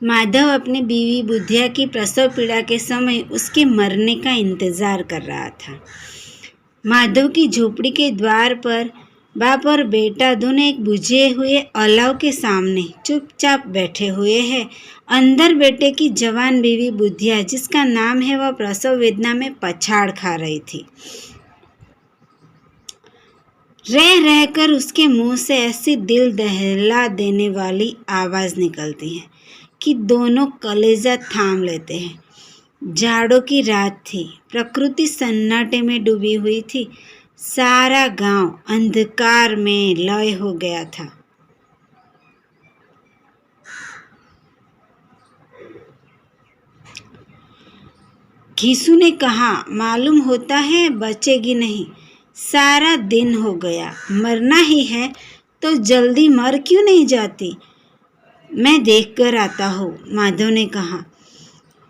माधव अपनी बीवी बुधिया की प्रसव पीड़ा के समय उसके मरने का इंतजार कर रहा था। माधव की झोपड़ी के द्वार पर बाप और बेटा दोनों एक बुझे हुए अलाव के सामने चुपचाप बैठे हुए हैं। अंदर बेटे की जवान बीवी बुधिया, जिसका नाम है, वह प्रसव वेदना में पछाड़ खा रही थी। रह रहकर उसके मुंह से ऐसी दिल दहला देने वाली आवाज निकलती है कि दोनों कलेजा थाम लेते हैं। जाड़ों की रात थी। प्रकृति सन्नाटे में डूबी हुई थी। सारा गांव अंधकार में लय हो गया था। घीसू ने कहा, मालूम होता है बचेगी नहीं। सारा दिन हो गया, मरना ही है तो जल्दी मर क्यों नहीं जाती? मैं देख कर आता हूँ, माधव ने कहा।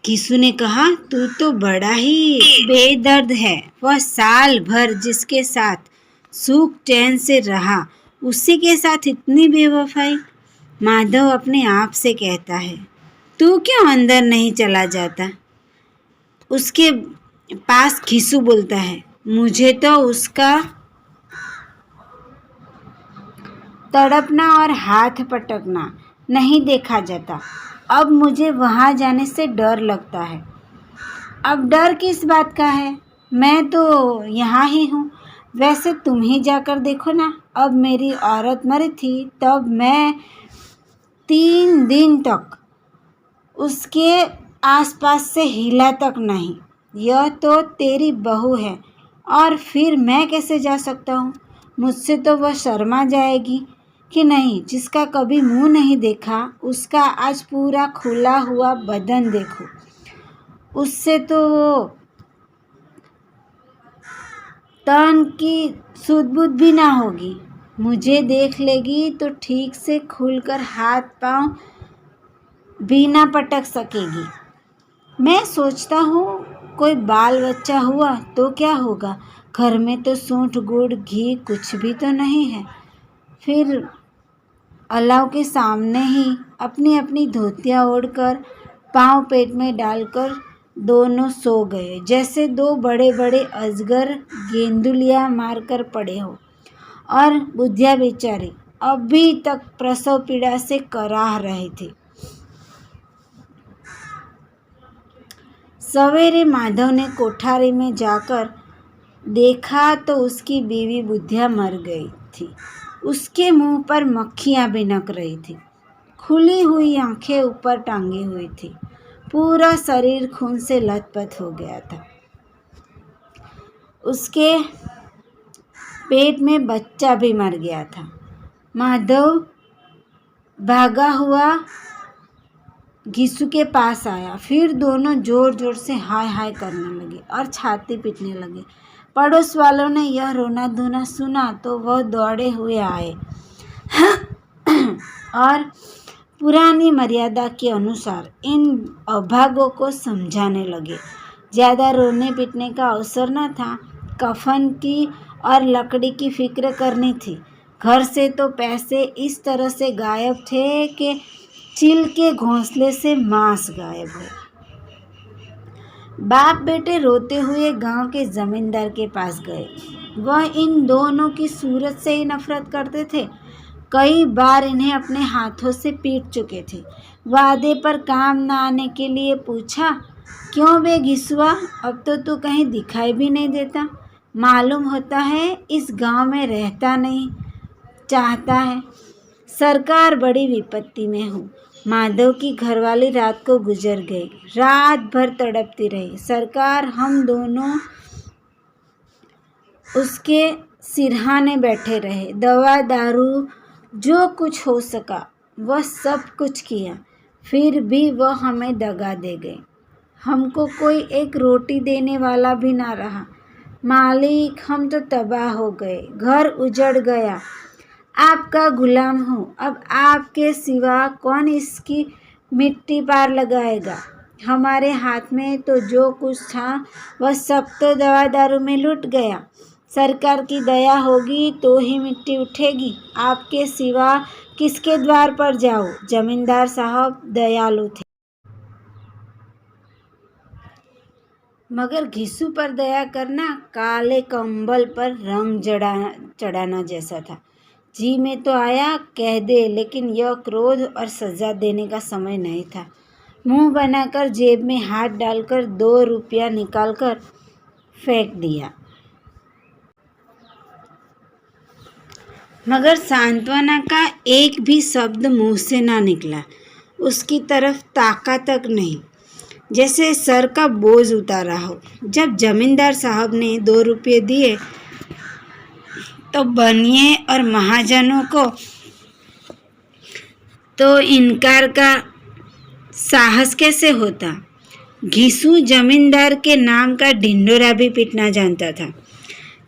घीसू ने कहा, तू तो बड़ा ही बेदर्द है। वह साल भर जिसके साथ सुख चैन से रहा, उसी के साथ इतनी बेवफाई। माधव अपने आप से कहता है, तू क्यों अंदर नहीं चला जाता? उसके पास घीसू बोलता है, मुझे तो उसका तड़पना और हाथ पटकना नहीं देखा जाता। अब मुझे वहाँ जाने से डर लगता है। अब डर किस बात का है? मैं तो यहाँ ही हूँ। वैसे तुम ही जाकर देखो ना। अब मेरी औरत मरी थी तब मैं 3 दिन तक उसके आसपास से हिला तक नहीं। यह तो तेरी बहू है और फिर मैं कैसे जा सकता हूँ? मुझसे तो वह शर्मा जाएगी कि नहीं। जिसका कभी मुंह नहीं देखा, उसका आज पूरा खुला हुआ बदन देखो। उससे तो वो तन की सुध-बुध भी ना होगी। मुझे देख लेगी तो ठीक से खुलकर हाथ पांव भी ना पटक सकेगी। मैं सोचता हूँ कोई बाल बच्चा हुआ तो क्या होगा? घर में तो सूंठ गुड़ घी कुछ भी तो नहीं है। फिर अलाव के सामने ही अपनी अपनी धोतियाँ ओढ़कर पाँव पेट में डालकर दोनों सो गए, जैसे दो बड़े बड़े अजगर गेंदुलियाँ मारकर पड़े हो। और बुधिया बेचारी अभी तक प्रसव पीड़ा से कराह रही थी। सवेरे माधव ने कोठारी में जाकर देखा तो उसकी बीवी बुधिया मर गई थी। उसके मुंह पर मक्खियां भिनक रही थी। खुली हुई आंखें ऊपर टांगी हुई थी। पूरा शरीर खून से लथपथ हो गया था। उसके पेट में बच्चा भी मर गया था। माधव भागा हुआ घीसू के पास आया। फिर दोनों जोर जोर से हाय हाय करने लगे और छाती पीटने लगे। पड़ोस वालों ने यह रोना धोना सुना तो वह दौड़े हुए आए और पुरानी मर्यादा के अनुसार इन अभागों को समझाने लगे। ज़्यादा रोने पीटने का अवसर न था। कफन की और लकड़ी की फिक्र करनी थी। घर से तो पैसे इस तरह से गायब थे कि चील के घोंसले से मांस गायब है। बाप बेटे रोते हुए गांव के जमींदार के पास गए। वह इन दोनों की सूरत से ही नफरत करते थे। कई बार इन्हें अपने हाथों से पीट चुके थे। वादे पर काम न आने के लिए पूछा, क्यों बे घिसुआ, अब तो तू कहीं दिखाई भी नहीं देता। मालूम होता है इस गांव में रहता नहीं चाहता है। सरकार बड़ी विपत्ति में हूँ। माधव की घरवाली रात को गुजर गई। रात भर तड़पती रही। सरकार हम दोनों उसके सिरहाने बैठे रहे। दवा दारू जो कुछ हो सका वह सब कुछ किया। फिर भी वह हमें दगा दे गए। हमको कोई एक रोटी देने वाला भी ना रहा। मालिक, हम तो तबाह हो गए। घर उजड़ गया। आपका गुलाम हूँ। अब आपके सिवा कौन इसकी मिट्टी पार लगाएगा। हमारे हाथ में तो जो कुछ था वह सब तो दवा दारू में लुट गया। सरकार की दया होगी तो ही मिट्टी उठेगी। आपके सिवा किसके द्वार पर जाऊं? जमींदार साहब दयालु थे, मगर घिसू पर दया करना काले कंबल पर रंग चढ़ाना जैसा था। जी में तो आया कह दे, लेकिन यह क्रोध और सजा देने का समय नहीं था। मुंह बनाकर जेब में हाथ डालकर 2 रुपया निकालकर फेंक दिया, मगर सांत्वना का एक भी शब्द मुंह से ना निकला। उसकी तरफ ताका तक नहीं, जैसे सर का बोझ उतारा हो। जब जमींदार साहब ने 2 रुपये दिए तो बनिए और महाजनों को तो इनकार का साहस कैसे होता। घिसू जमींदार के नाम का ढिंढोरा भी पीटना जानता था।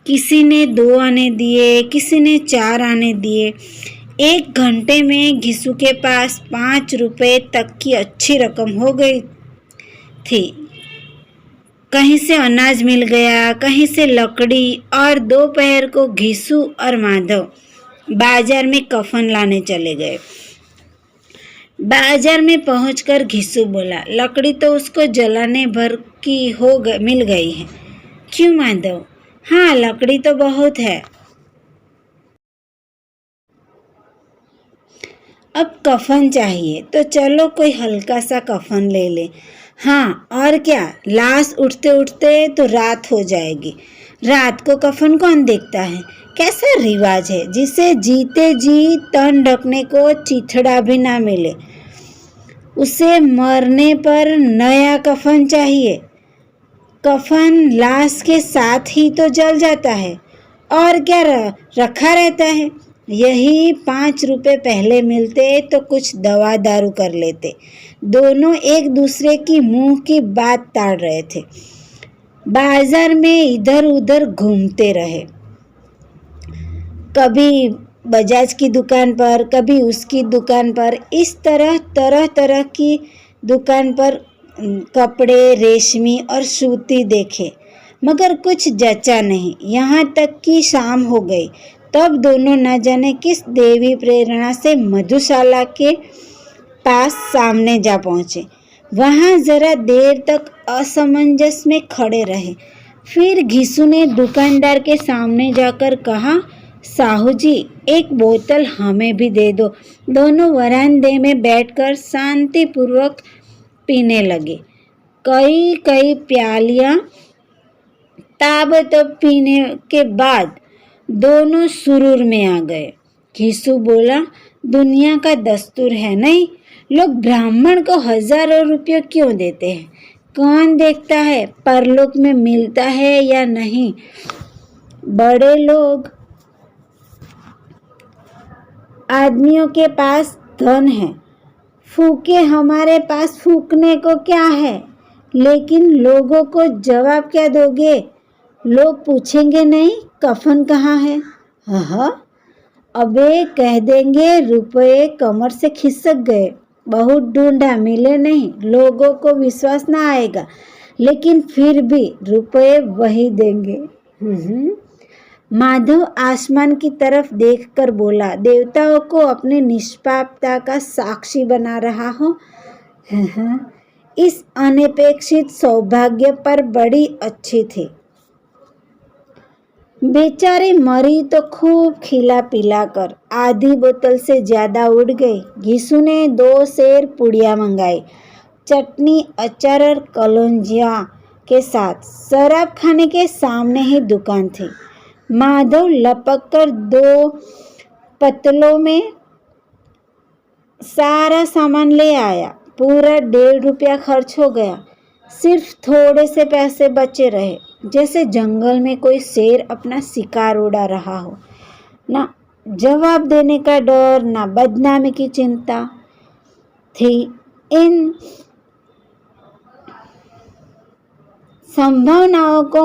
किसी ने 2 आने दिए, किसी ने 4 आने दिए। 1 घंटे में घिसू के पास 5 रुपये तक की अच्छी रकम हो गई थी। कहीं से अनाज मिल गया, कहीं से लकड़ी, और दोपहर को घिसू और माधव बाजार में कफन लाने चले गए। बाजार में पहुंचकर घिसू बोला, लकड़ी तो उसको जलाने भर की मिल गई है। क्यों माधव? हाँ, लकड़ी तो बहुत है। अब कफन चाहिए तो चलो कोई हल्का सा कफन ले ले। हाँ, और क्या, लाश उठते उठते तो रात हो जाएगी। रात को कफन कौन देखता है? कैसा रिवाज है जिसे जीते जी तन ढकने को चिथड़ा भी ना मिले, उसे मरने पर नया कफन चाहिए। कफन लाश के साथ ही तो जल जाता है, और क्या रखा रहता है। यही 5 रुपये पहले मिलते तो कुछ दवा दारू कर लेते। दोनों एक दूसरे की मुंह की बात ताड़ रहे थे। बाजार में इधर उधर घूमते रहे, कभी बजाज की दुकान पर, कभी उसकी दुकान पर। इस तरह तरह की दुकान पर कपड़े रेशमी और सूती देखे, मगर कुछ जचा नहीं। यहाँ तक कि शाम हो गई, तब दोनों न जाने किस देवी प्रेरणा से मधुशाला के पास सामने जा पहुँचे। वहाँ जरा देर तक असमंजस में खड़े रहे। फिर घिसू ने दुकानदार के सामने जाकर कहा, साहू जी, एक बोतल हमें भी दे दो। दोनों वरांदे में बैठकर शांतिपूर्वक पीने लगे। कई प्यालियाँ ताबड़तोड़ पीने के बाद दोनों सुरूर में आ गए। घिसू बोला, दुनिया का दस्तूर है नहीं, लोग ब्राह्मण को हजारों रुपये क्यों देते हैं? कौन देखता है परलोक में मिलता है या नहीं? बड़े लोग आदमियों के पास धन है, फूके, हमारे पास फूकने को क्या है? लेकिन लोगों को जवाब क्या दोगे? लोग पूछेंगे नहीं कफन कहाँ है? हाँ, अबे कह देंगे रुपये कमर से खिसक गए, बहुत ढूंढा मिले नहीं। लोगों को विश्वास ना आएगा, लेकिन फिर भी रुपये वही देंगे। माधव आसमान की तरफ देखकर बोला, देवताओं को अपनी निष्पापता का साक्षी बना रहा हो। इस अनपेक्षित सौभाग्य पर बड़ी अच्छी थी। बेचारी मरी तो खूब खिला पिला कर आधी बोतल से ज्यादा उड़ गई। घिसू ने 2 सेर पुड़िया मंगाई, चटनी, अचार और कलौंजिया के साथ। शराब खाने के सामने ही दुकान थी। माधव लपक कर 2 पतलों में सारा सामान ले आया। पूरा 1.5 रुपया खर्च हो गया। सिर्फ थोड़े से पैसे बचे रहे, जैसे जंगल में कोई शेर अपना शिकार उड़ा रहा हो। ना जवाब देने का डर, ना बदनामी की चिंता थी। इन संभावनाओं को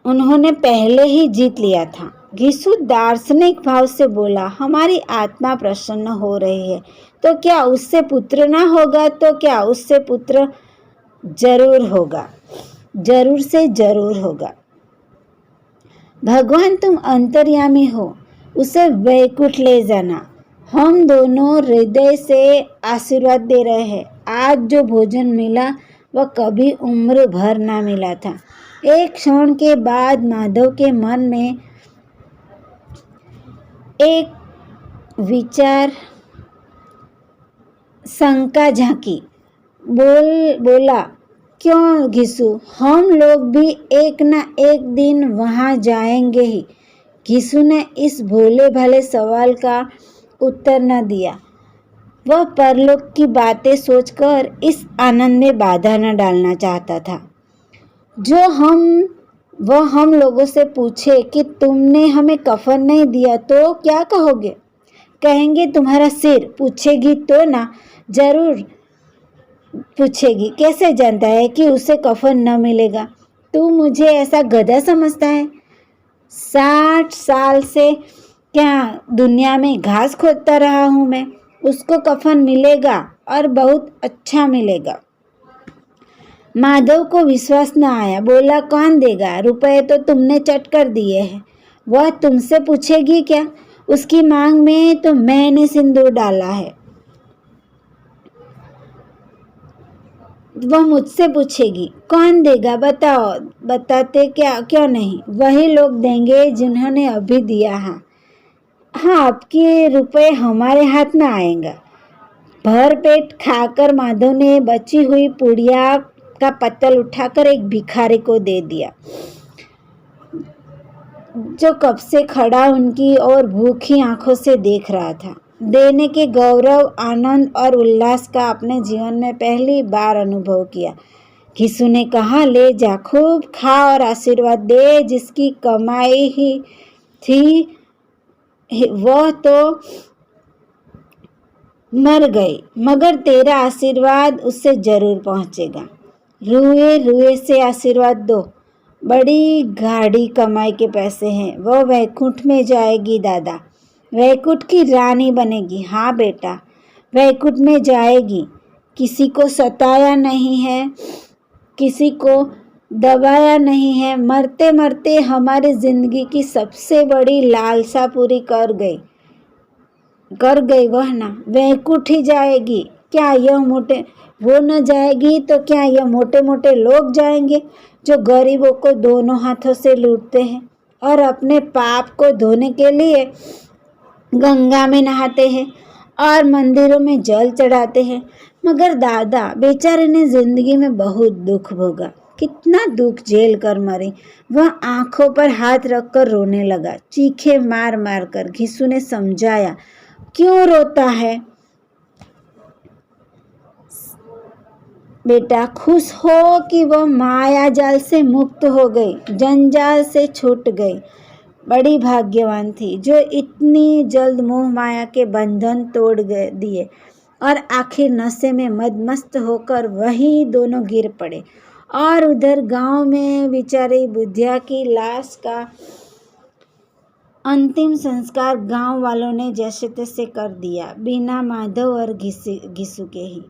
उन्होंने पहले ही जीत लिया था। घिसू दार्शनिक भाव से बोला, हमारी आत्मा प्रसन्न हो रही है तो क्या उससे पुत्र ना होगा? तो क्या उससे पुत्र जरूर होगा। जरूर से जरूर होगा। भगवान तुम अंतर्यामी हो, उसे वैकुंठ ले जाना। हम दोनों हृदय से आशीर्वाद दे रहे हैं। आज जो भोजन मिला वह कभी उम्र भर ना मिला था। एक क्षण के बाद माधव के मन में एक विचार शंका झांकी। बोला, क्यों घिसू, हम लोग भी एक ना एक दिन वहाँ जाएंगे ही। घिसू ने इस भोले भाले सवाल का उत्तर न दिया। वह परलोक की बातें सोचकर इस आनंद में बाधा न डालना चाहता था। वह हम लोगों से पूछे कि तुमने हमें कफन नहीं दिया तो क्या कहोगे? कहेंगे तुम्हारा सिर। पूछेगी तो ना? जरूर पूछेगी। कैसे जानता है कि उसे कफन न मिलेगा? तू मुझे ऐसा गधा समझता है? 60 साल से क्या दुनिया में घास खोदता रहा हूँ मैं। उसको कफन मिलेगा और बहुत अच्छा मिलेगा। माधव को विश्वास न आया। बोला, कौन देगा? रुपए तो तुमने चट कर दिए हैं। वह तुमसे पूछेगी क्या? उसकी मांग में तो मैंने सिंदूर डाला है। वह मुझसे पूछेगी, कौन देगा? बताओ। बताते क्या क्यों नहीं? वही लोग देंगे जिन्होंने अभी दिया है। हाँ, आपके रुपए हमारे हाथ में आएगा। भर पेट खाकर माधव ने बची हुई पुड़िया का पत्तल उठाकर एक भिखारी को दे दिया, जो कब से खड़ा उनकी और भूखी आंखों से देख रहा था। देने के गौरव, आनंद और उल्लास का अपने जीवन में पहली बार अनुभव किया। घिसू ने कहा, ले जा, खूब खा और आशीर्वाद दे। जिसकी कमाई ही थी वह तो मर गई, मगर तेरा आशीर्वाद उससे जरूर पहुंचेगा। रुए रुए से आशीर्वाद दो। बड़ी गाढ़ी कमाई के पैसे हैं। वह वैकुंठ में जाएगी दादा, वैकुंठ की रानी बनेगी। हाँ बेटा, वैकुंठ में जाएगी। किसी को सताया नहीं है, किसी को दबाया नहीं है। मरते मरते हमारी जिंदगी की सबसे बड़ी लालसा पूरी कर गई वह ना वैकुंठ ही जाएगी। क्या यह वो न जाएगी तो क्या यह मोटे मोटे लोग जाएंगे जो गरीबों को दोनों हाथों से लूटते हैं और अपने पाप को धोने के लिए गंगा में नहाते हैं और मंदिरों में जल चढ़ाते हैं। मगर दादा बेचारे ने जिंदगी में बहुत दुख भोगा। कितना दुख झेल कर मरी। वह आंखों पर हाथ रखकर रोने लगा, चीखे मार मार कर। घिसू ने समझाया, क्यों रोता है बेटा? खुश हो कि वह माया जाल से मुक्त हो गई, जंजाल से छूट गई। बड़ी भाग्यवान थी जो इतनी जल्द मोह माया के बंधन तोड़ दिए। और आखिर नशे में मदमस्त होकर वही दोनों गिर पड़े। और उधर गांव में बेचारी बुधिया की लाश का अंतिम संस्कार गांव वालों ने जैसे तैसे कर दिया, बिना माधव और घिसू के ही।